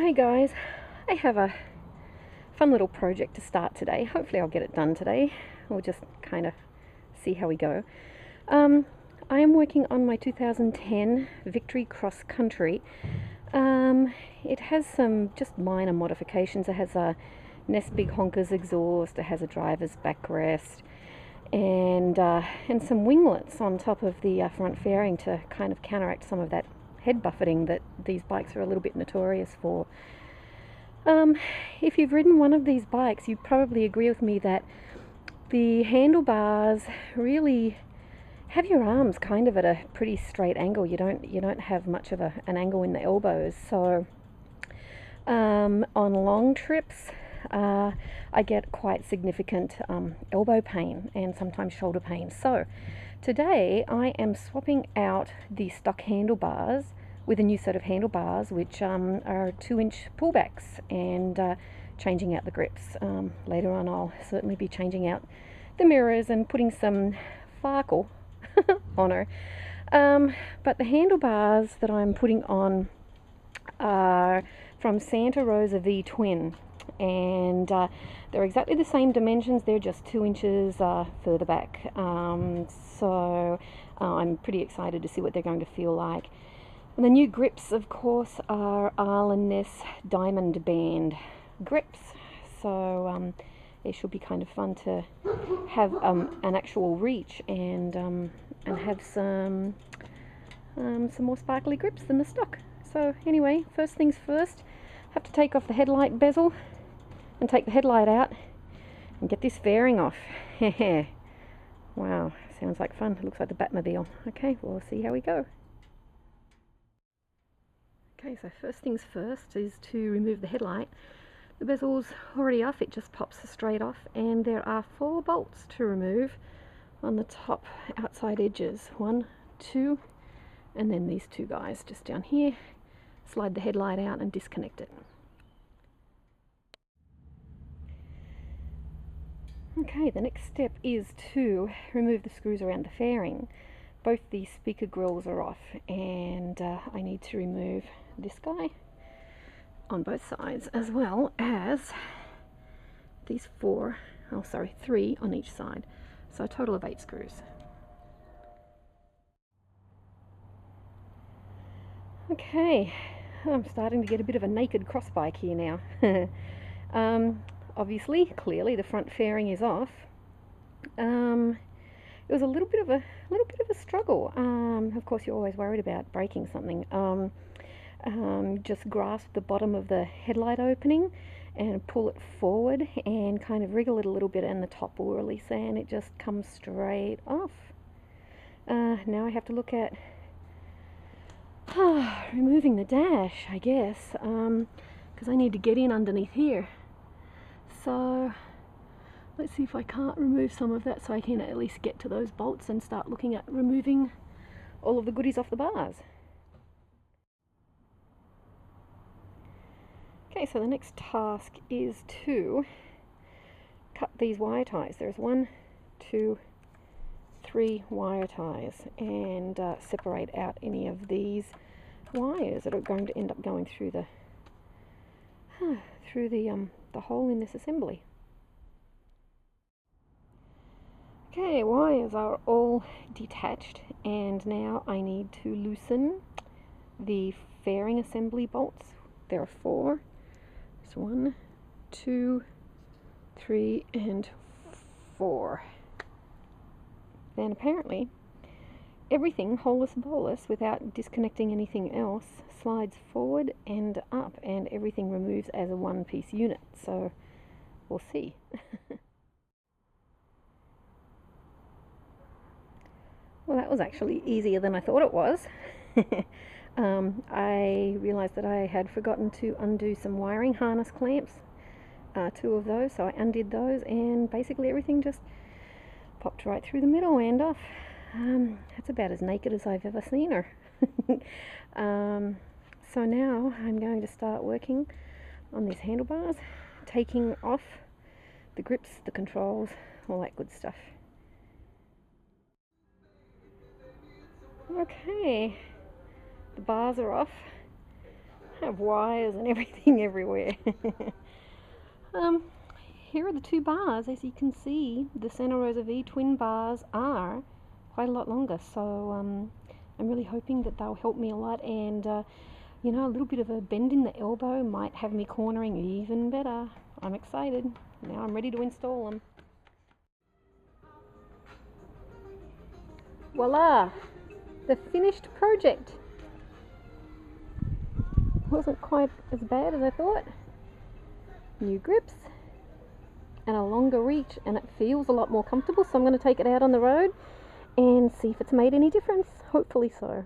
Hey guys, I have a fun little project to start today. Hopefully I'll get it done today. We'll just kind of see how we go. I am working on my 2010 Victory Cross Country. It has some just minor modifications. It has a Nest Big Honkers exhaust, it has a driver's backrest, and some winglets on top of the front fairing to kind of counteract some of that head buffeting that these bikes are a little bit notorious for. If you've ridden one of these bikes, you probably agree with me that the handlebars really have your arms kind of at a pretty straight angle. You don't have much of an angle in the elbows. So on long trips, I get quite significant elbow pain and sometimes shoulder pain. So today I am swapping out the stock handlebars with a new set of handlebars, which are 2-inch pullbacks, and changing out the grips. Later on I'll certainly be changing out the mirrors and putting some Farkle on her. But the handlebars that I'm putting on are from Santa Rosa Vee Twin, and they're exactly the same dimensions. They're just 2 inches further back. So I'm pretty excited to see what they're going to feel like. And the new grips, of course, are Ness Diamond Band grips. So it should be kind of fun to have an actual reach and have some more sparkly grips than the stock. So anyway, first things first, have to take off the headlight bezel and take the headlight out and get this fairing off. Wow, sounds like fun. It looks like the Batmobile. Okay, we'll see how we go. Okay, so first things first is to remove the headlight. The bezel's already off, it just pops straight off, and there are 4 bolts to remove on the top outside edges. 1, 2, and then these 2 guys just down here. Slide the headlight out and disconnect it. Okay, the next step is to remove the screws around the fairing. Both the speaker grills are off, and I need to remove this guy on both sides, as well as these 3 on each side. So a total of 8 screws. Okay, I'm starting to get a bit of a naked cross bike here now. Obviously, clearly the front fairing is off. It was a little bit of a struggle. Of course, you're always worried about breaking something. Just grasp the bottom of the headlight opening and pull it forward and kind of wriggle it a little bit, and the top will release, and it just comes straight off. Now I have to look at removing the dash, I guess, because I need to get in underneath here. So let's see if I can't remove some of that so I can at least get to those bolts and start looking at removing all of the goodies off the bars. Okay, so the next task is to cut these wire ties. There's 1, 2, 3 wire ties, and separate out any of these wires that are going to end up going through the hole in this assembly. Okay, wires are all detached, and now I need to loosen the fairing assembly bolts. There are 4. There's 1, 2, 3, and 4. Then apparently everything, holus bolus, without disconnecting anything else, slides forward and up, and everything removes as a one-piece unit. So we'll see. Well, that was actually easier than I thought it was. I realized that I had forgotten to undo some wiring harness clamps, 2 of those, so I undid those, and basically everything just popped right through the middle and off. That's about as naked as I've ever seen her. So now I'm going to start working on these handlebars, taking off the grips, the controls, all that good stuff. Okay, the bars are off. have wires and everything everywhere. um, Here are the two bars. As you can see, the Santa Rosa Vee Twin bars are quite a lot longer, so I'm really hoping that they'll help me a lot, and you know, a little bit of a bend in the elbow might have me cornering even better. I'm excited. Now I'm ready to install them. Voila! The finished project. Wasn't quite as bad as I thought. New grips and a longer reach, and it feels a lot more comfortable, so I'm going to take it out on the road and see if it's made any difference. Hopefully so.